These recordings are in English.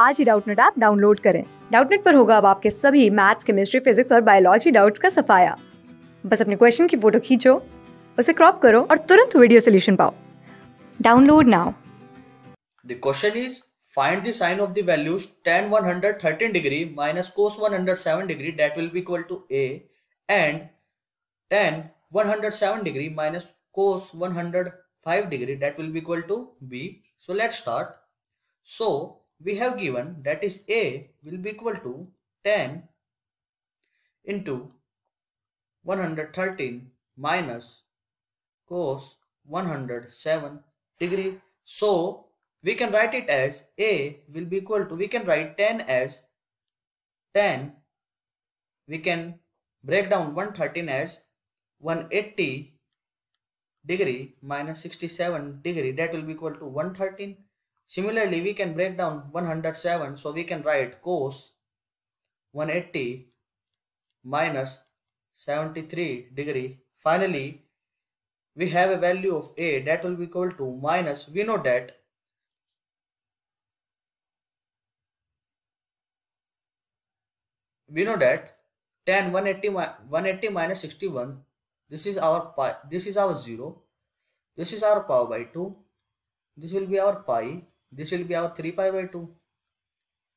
आज ही Doubtnut app download करें। डाउटनट पर होगा अब आपके सभी मैथ्स, केमिस्ट्री, फिजिक्स और बायोलॉजी डाउट्स का सफाया। बस अपने क्वेश्चन की फोटो खींचो, उसे क्रॉप करो और तुरंत वीडियो सोल्यूशन पाओ। Download now. The question is, find the sine of the values tan 113 degree minus cos 107 degree that will be equal to A, and tan 107 degree minus cos 105 degree that will be equal to B. So let's start. So we have given that is A will be equal to tan into 113 minus cos 107 degree. So we can write it as A will be equal to, we can write tan as tan, we can break down 113 as 180 degree minus 67 degree, that will be equal to 113. Similarly, we can break down 107, so we can write cos 180 minus 73 degree. Finally, we have a value of A that will be equal to minus, we know that tan 180 minus 61, this is our pi, this is our 0, this is our power by 2, this will be our pi, this will be our 3 pi by 2.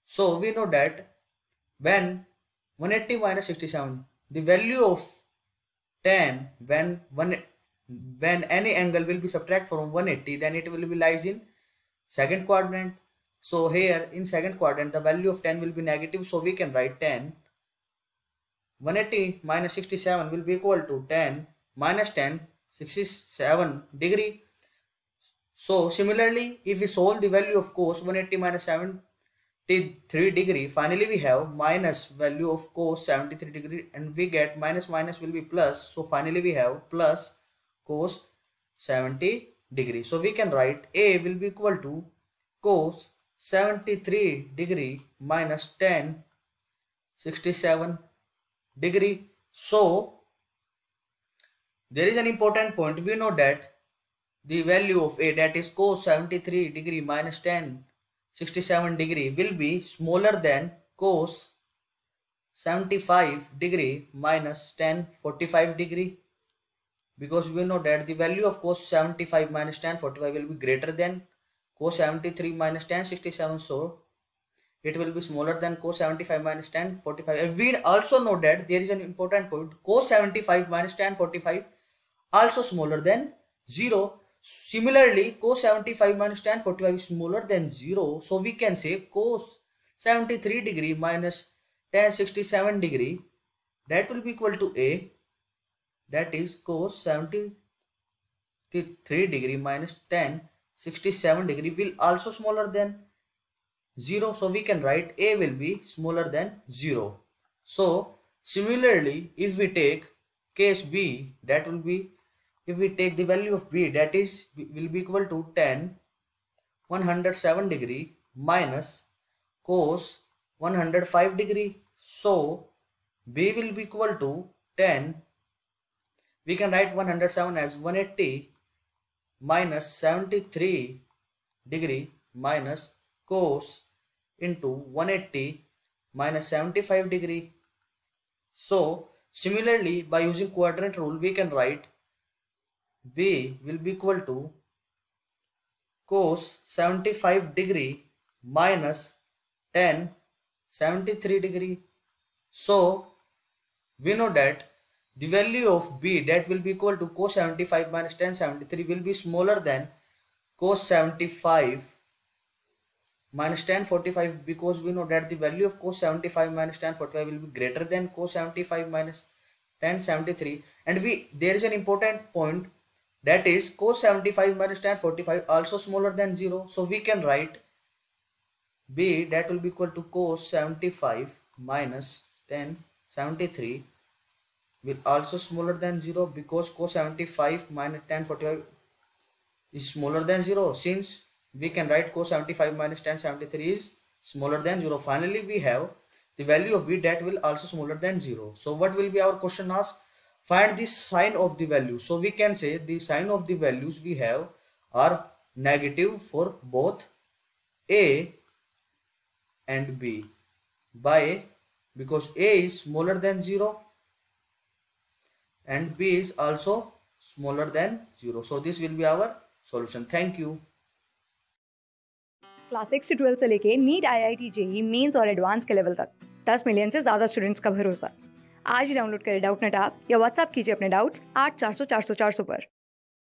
So we know that when 180 minus 67, the value of tan when any angle will be subtract from 180, then it will be lies in second quadrant. So here in second quadrant the value of tan will be negative, so we can write tan 180 minus 67 will be equal to tan minus tan 67 degree. So similarly, if we solve the value of cos 180 minus 73 degree, finally we have minus value of cos 73 degree, and we get minus minus will be plus, so finally we have plus cos 70 degree. So we can write A will be equal to cos 73 degree minus tan 67 degree. So there is an important point. We know that the value of A, that is cos 73 degree minus tan 67 degree, will be smaller than cos 75 degree minus tan 45 degree, because we know that the value of cos 75 minus tan 45 will be greater than cos 73 minus tan 67, so it will be smaller than cos 75 minus tan 45. And we also know that there is an important point, cos 75 minus tan 45 also smaller than 0. Similarly, cos 75 minus tan 45 is smaller than 0, so we can say cos 73 degree minus tan 67 degree, that will be equal to A, that is cos 73 degree minus tan 67 degree will also smaller than 0, so we can write A will be smaller than 0. So similarly, if we take case B, that will be, if we take the value of B, that is will be equal to tan 107 degree minus cos 105 degree. So B will be equal to tan, we can write 107 as 180 minus 73 degree minus cos into 180 minus 75 degree. So similarly, by using quadrant rule, we can write B will be equal to cos 75 degree minus tan 73 degree. So we know that the value of B, that will be equal to cos 75 minus tan 73 will be smaller than cos 75 minus tan 45, because we know that the value of cos 75 minus tan 45 will be greater than cos 75 minus tan 73. And there is an important point, that is cos 75 minus tan 45 also smaller than 0, so we can write B, that will be equal to cos 75 minus tan 73 will also smaller than 0, because cos 75 minus tan 45 is smaller than 0, since we can write cos 75 minus tan 73 is smaller than 0. Finally, we have the value of B, that will also smaller than 0. So what will be our question asked? Find the sign of the value. So we can say the sign of the values we have are negative for both A and B. By, because A is smaller than 0 and B is also smaller than 0. So this will be our solution. Thank you. Class 6 से 12 से लेके NEET IIT JEE mains और advance के level तक 10 million से ज्यादा students का भरोसा। आज ही डाउनलोड करें डाउटनेट ऐप या व्हाट्सएप कीजिए अपने डाउट्स 8400 400 400 पर।